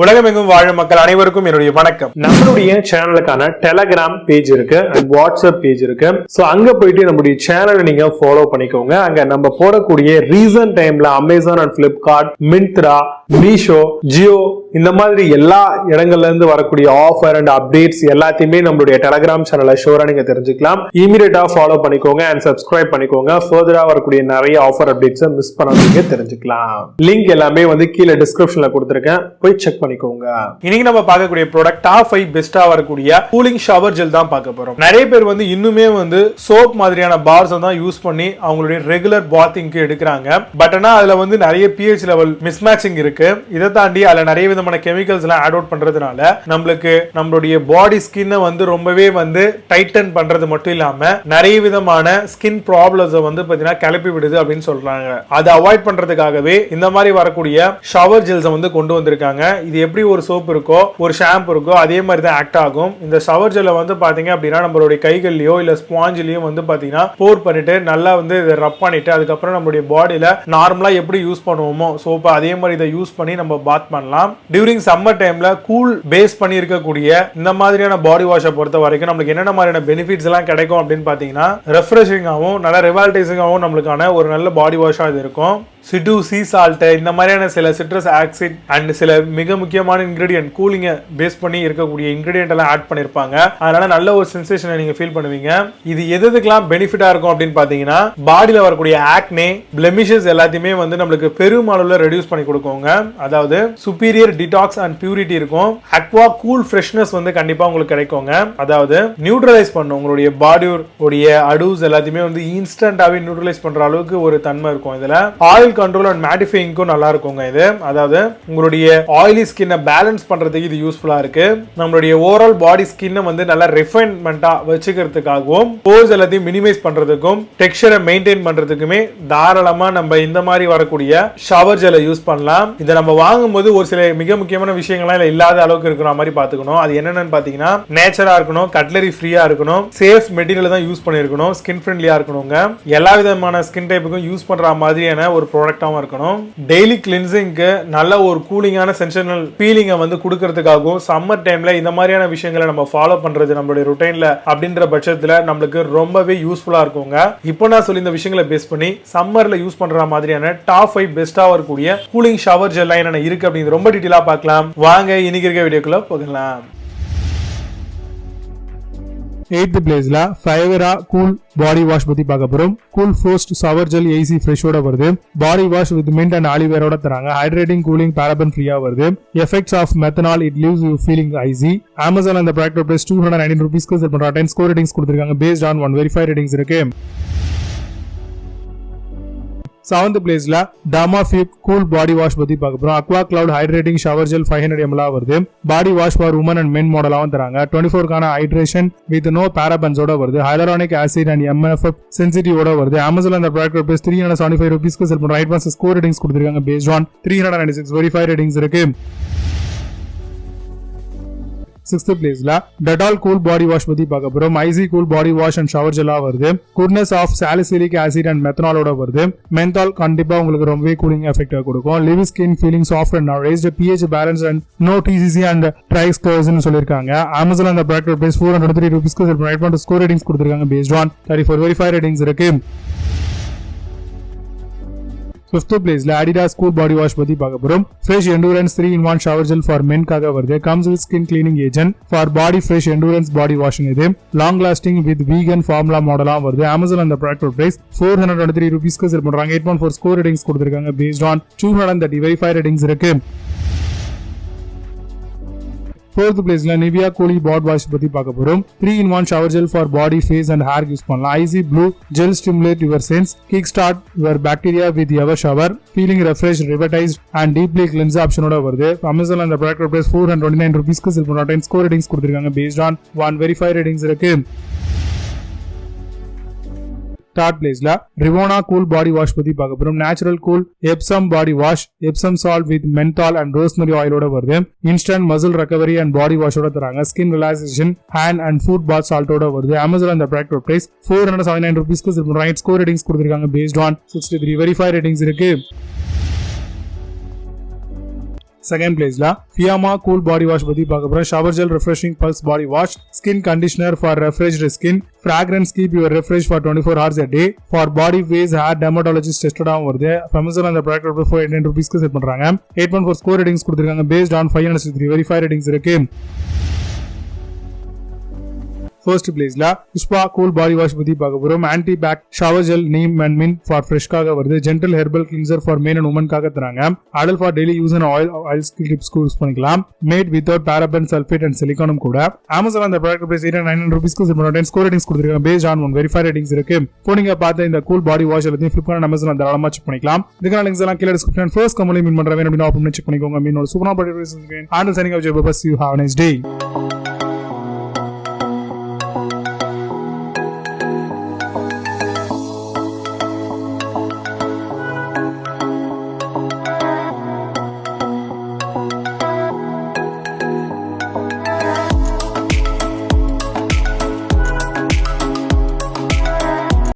உலகமெங்கும் வாழும் மக்கள் அனைவருக்கும் என்னுடைய வணக்கம். நம்மளுடைய சேனலுக்கான டெலகிராம் பேஜ் இருக்கு அண்ட் வாட்ஸ்அப் பேஜ் இருக்கு. சோ அங்க போயிட்டு நம்மளுடைய சேனலை நீங்க ஃபாலோ பண்ணிக்கோங்க. அங்க நம்ம போடக்கூடிய ரீசன்ட் டைம்ல Amazon and Flipkart, Myntra, Meesho, Jio இந்த மாதிரி எல்லா இடங்கள்ல இருந்து வரக்கூடிய ஆஃபர் அண்ட் அப்டேட்ஸ் எல்லாத்தையுமே நம்மளுடைய டெலகிராம் சேனல்ல ஷோரா நீங்க தெரிஞ்சுக்கலாம். இமீடியட்டா ஃபாலோ பண்ணிக்கோங்க அண்ட் சப்ஸ்கிரைப் பண்ணிக்கோங்க. ஃபர்தரா வரக்கூடிய நிறைய ஆஃபர் அப்டேட்ஸ் மிஸ் பண்ணாதீங்க, தெரிஞ்சுக்கலாம். லிங்க் எல்லாமே கீழே டிஸ்கிரிப்ஷன்ல கொடுத்திருக்கேன், போய் செக் பண்ணிக்கோங்க. இன்னைக்கு நம்ம பார்க்கக்கூடிய ப்ராடக்ட் டாப் 5 பெஸ்டா வரக்கூடிய கூலிங் ஷவர் ஜெல் தான் பார்க்க போறோம். நிறைய பேர் இன்னுமே சோப் மாதிரியான பார்ஸ் தான் யூஸ் பண்ணி அவங்களுடைய ரெகுலர் பாத்திங்க்கு எடுக்கிறாங்க. பட் ஆனா அதுல நிறைய pH லெவல் மிஸ்மேட்சிங் இருக்கு. இதை தாண்டி அதுல நிறைய விதமான கெமிக்கல்ஸ் எல்லாம் ஆட் அவுட் பண்றதுனால நம்மளுடைய பாடி ஸ்கின்னை ரொம்பவே டைட்டன் பண்றது மட்டும் இல்லாம நிறைய விதமான ஸ்கின் ப்ராப்ளம்ஸ் பாத்தீங்கன்னா கிளப்பி விடுது அப்படின்னு சொல்றாங்க. அதை அவாய்ட் பண்றதுக்காகவே இந்த மாதிரி வரக்கூடிய ஷவர் ஜெல்ஸ் கொண்டு வந்திருக்காங்க. இது எப்படி ஒரு சோப் இருக்கோ ஒரு ஷாம்பு இருக்கோ அதே மாதிரி தான் ஆக்ட் ஆகும். இந்த ஷவர் ஜெல்ல பாத்தீங்க அப்படின்னா நம்மளுடைய கைகள்லயோ இல்ல ஸ்பாஞ்சிலயோ பாத்தீங்கன்னா போர் பண்ணிட்டு நல்லா இதை ரப் பண்ணிட்டு அதுக்கப்புறம் நம்மளுடைய பாடியில நார்மலா எப்படி யூஸ் பண்ணுவோமோ சோப்பா அதே மாதிரி இதை யூஸ் பண்ணி நம்ம பாத் பண்ணலாம். டியூரிங் சம்மர் டைம்ல கூல் பேஸ் பண்ணி இருக்கக்கூடிய இந்த மாதிரியான பாடி வாஷை பொறுத்த வரைக்கும் நமக்கு என்னென்ன மாதிரியான பெனிஃபிட்ஸ் எல்லாம் கிடைக்கும் அப்படின்னு பாத்தீங்கன்னா ரெஃப்ரெஷிங்காகவும் நல்ல ரிவால்டைசிங்காகவும் நம்மளுக்கான ஒரு நல்ல பாடி வாஷா இது இருக்கும். சிடு, சீ சால்ட் இந்த மாதிரியான சில சிட்ரஸ் ஆக்சிட் அண்ட் சில மிக முக்கியமான இன்கிரிடியன்ட் கூலிங்க பேஸ் பண்ணி இருக்கக்கூடிய இன்கிரிடியன்ட் எல்லாம் ஆட் பண்ணிருப்பாங்க. அதனால நல்ல ஒரு சென்சேஷனை நீங்க ஃபீல் பண்ணுவீங்க. இது எதுக்கெல்லாம் பெனிஃபிட்டா இருக்கும் அப்படின்னு பாத்தீங்கன்னா பாடியில வரக்கூடிய ஆக்னே, பிளெமிஷஸ் எல்லாத்தையுமே நம்மளுக்கு பெருமளவுல ரெடியூஸ் பண்ணி கொடுக்குங்க. அதாவது சுப்பீரியர் டிடாக்ஸ் அண்ட் பியூரிட்டி இருக்கும். அக்வா கூல் ஃப்ரெஷ்னஸ் கண்டிப்பா உங்களுக்கு கிடைக்குங்க. அதாவது நியூட்ரலைஸ் பண்ணும் உங்களுடைய பாடி உடைய அடூஸ் எல்லாத்தையுமே இன்ஸ்டன்டாவே நியூட்ரலைஸ் பண்ற அளவுக்கு ஒரு தன்மை இருக்கும். இதுல ஆயில் கண்ட்ரோல் அண்ட் மேட்டிஃபையிங்க்கும் நல்லா இருக்குங்க. இது அதாவது உங்களுடைய ஆயிலி ஸ்கின்னை பேலன்ஸ் பண்றதுக்கு இது யூஸ்ஃபுல்லா இருக்கு. நம்மளுடைய ஓவரால் பாடி ஸ்கின்னை நல்லா ரிஃபைன்மெண்டா வச்சுக்கிறதுக்காகவும் போர்ஸ் எல்லாத்தையும் மினிமைஸ் பண்றதுக்கும் டெக்ஸ்சரை மெயின்டைன் பண்றதுக்குமே தாராளமா நம்ம இந்த மாதிரி வரக்கூடிய ஷவர் ஜெலை யூஸ் பண்ணலாம். இதை நம்ம வாங்கும்போது ஒரு சில மிக முக்கியமான விஷயங்கள்லாம் இல்லாத அளவுக்கு இருக்கிற மாதிரி பாத்துக்கணும். அது என்னன்னு பாத்தீங்கன்னா நேச்சரா இருக்கணும், கட்லரி ஃப்ரீயா இருக்கணும், சேஃப் மெட்டீரியல் தான் யூஸ் பண்ணிருக்கணும், ஸ்கின் ஃப்ரெண்ட்லியா இருக்கணுங்க. எல்லா விதமான ஸ்கின் டைப்புக்கும் யூஸ் பண்ற மாதிரியான ஒரு ப்ராடக்டாவும் இருக்கணும். டெய்லி கிளென்சிங்க்கு நல்ல ஒரு கூலிங்கான சென்சேஷனல் ஃபீலிங்கை கொடுக்கிறதுக்காகவும் சம்மர் டைம்ல இந்த மாதிரியான விஷயங்களை நம்ம ஃபாலோ பண்றது நம்மளுடைய ருட்டீன்ல அப்படின்ற பட்சத்துல நம்மளுக்கு ரொம்பவே யூஸ்ஃபுல்லா இருக்குங்க. இப்போ நான் சொல்லி இந்த விஷயங்களை பேஸ் பண்ணி சம்மர்ல யூஸ் பண்ற மாதிரியான டாப் 5 பெஸ்டா வரக்கூடிய கூலிங் ஷவர் ஜெல் என்ன இருக்கு அப்படின்னு ரொம்ப டீடைலா பார்க்கலாம். வாங்க இன்னைக்கு இருக்க வீடியோக்குள்ள போகலாம். 8th பிளேஸ்ல ஃபைவரா கூல் பாடி வாஷ் பத்தி பார்க்க போறோம். கூல் ஃபோஸ்ட் ஷவர் ஜெல் ஏசி ஃப்ரெஷோட வருது. Body wash with mint and ஆலிவேரோட தராங்க. ஹைட்ரேட்டிங், கூலிங், பாராபன் ஃப்ரீயா வருது. Effects of methanol, it leaves you feeling icy. Amazon அந்த ப்ராடக்ட் பிரைஸ் 219 ரூபீஸ்க்கு செல் பண்றாங்க. 10 ஸ்கோர் ரேட்டிங்ஸ் கொடுத்திருக்காங்க. பேஸ்ட் ஆன் 1 வெரிஃபை ரேட்டிங்ஸ் இருக்கு. 7th பிளேஸ்ல டர்மாஃபிக் கூல் பாடி வாஷ் பத்தி பார்க்க போறோம். Aqua cloud hydrating shower gel 500 ml வருது. Body wash for women and men மாடலாவும் தராங்க. 24 கான ஹைட்ரேஷன் வித் நோ பாராபன்ஸோட வருது. ஹைலரானிக் ஆசிட் அண்ட் MFF சென்சிட்டிவோட வருது. அமேசான் அந்த ப்ராடக்ட் பிரைஸ் 375 ரூபீஸ்க்கு செல் பண்றாங்க. அட்வான்ஸ் ஸ்கோர் ரேட்டிங்ஸ் கொடுத்திருக்காங்க. பேஸ்ட் ஆன் 396 வெரிஃபை ரேட்டிங்ஸ் இருக்கு. 6th பிளேஸ்ல டெட்டால் கூல் பாடி வாஷ் பத்தி பார்க்க போறோம். Icy cool body wash and shower ஜெல்லா வருது. Goodness of salicylic acid and மெத்தனாலோட வருது. மென்தால் கண்டிப்பா உங்களுக்கு ரொம்பவே கூலிங் எஃபெக்ட் கொடுக்கும். Leave skin feeling soft and ரேஸ்ட் pH balance and no TCC and ட்ரைஸ்கர்ஸ் சொல்லிருக்காங்க. அமேசான் அந்த ப்ராடக்ட் பிரைஸ் 403 ரூபீஸ்க்கு ஸ்கோர் ரேட்டிங்ஸ் கொடுத்திருக்காங்க. பேஸ்ட் ஆன் 34 வெரிஃபை ரேட்டிங்ஸ் இருக்கு. 5th பிளேஸ்ல அடிடாஸ் கூல் பாடி வாஷ் பத்தி பார்க்க போறோம். Fresh endurance 3-in-1 shower gel for மென்காக வருது. Comes with skin cleaning agent for body fresh endurance body washing. இது long lasting with vegan formula மாடலா வருது. அமேசான் அந்த ப்ராடக்ட் பிரைஸ் 423 ரூபீஸ்க்கு செல் பண்றாங்க. 8.4 ஸ்கோர் ரேட்டிங்ஸ் கொடுத்திருக்காங்க. பேஸ்ட் ஆன் 230 வெரிஃபை ரேட்டிங்ஸ் இருக்கு. 4th பிளேஸ்ல நிவியா கூலி பாடி வாஷ் பத்தி பார்க்க போறோம். 3-in-1 shower gel for body, face and hair use பண்ணலாம். Icy blue gel stimulate your sense, kick start your bacteria with your shower, feeling refresh, revitalised and deeply cleanse ஆப்ஷனோட வருது. Amazon அந்த product price 429 ரூபீஸ்க்கு sell பண்றாங்க. 10 score ratings கொடுத்திருக்காங்க. Based on 1 verify ratings இருக்கு. 3rd பிளேஸ்ல ரிவோனா cool body wash பத்தி பார்க்க போறோம். Natural cool Epsom body wash, Epsom salt with menthol and rosemary ஆயிலோட வருது. Instant muscle recovery and body வாஷோட தராங்க. Skin relaxation, hand and foot bath சால்ட்டோட வருது. அமேசான் அந்த ப்ராடக்ட் பிரைஸ் 479 ரூபீஸ்க்கு ஸ்கோர் ரேட்டிங்ஸ் கொடுத்திருக்காங்க. பேஸ்ட் ஆன் 63 வெரிஃபை ரேட்டிங்ஸ் இருக்கு. செகண்ட் பிளேஸ்ல ஃபியாமா கூல் பாடி வாஷ் பத்தி பார்க்க போறோம். Shower gel refreshing pulse body wash, skin conditioner for refreshed skin, fragrance keep your refresh for 24 hours a day, for body face hair dermatologist tested ஆகும் வருது. Amazon அந்த product ரூபாய் 489 ரூபீஸ்க்கு set பண்றாங்க. 8.4 score ratings கொடுத்திருக்காங்க based on 563 verify ratings இருக்கு. First பிளேஸ்ல Pushpa cool body wash பத்தி பார்க்க போறோம். Anti bac shower gel neem and mint for ஃப்ரெஷ்காக வருது. Gentle herbal cleanser for man and உமன்காக தராங்க. Ideal for daily use and oil skin tips use பண்ணிக்கலாம். Made without paraben sulphate and சிலிகானும் கூட. Amazon அந்த ப்ராடக்ட் பிரைஸ் 900 ரூபீஸ்க்கு செட் பண்ணுவாங்க. 10 score ratings கொடுத்திருக்காங்க based on 1 வெரிஃபை ரேட்டிங்ஸ் இருக்கு. இப்போ நீங்க பார்த்த இந்த கூல் பாடி வாஷ் எல்லாத்தையும் Flipkart and Amazon தாராளமா செக் பண்ணிக்கலாம். இதுக்கான லிங்க்ஸ் எல்லாம் கீழ டிஸ்கிரிப்ஷன் ஃபர்ஸ்ட் கமெண்ட்ல மீன் பண்றேன் அப்படினா ஆப்ஷன் செக் பண்ணிக்கோங்க. மீனோட சூப்பரான ப்ராடக்ட் இருக்கு. And signing off Jai bus you have a nice day.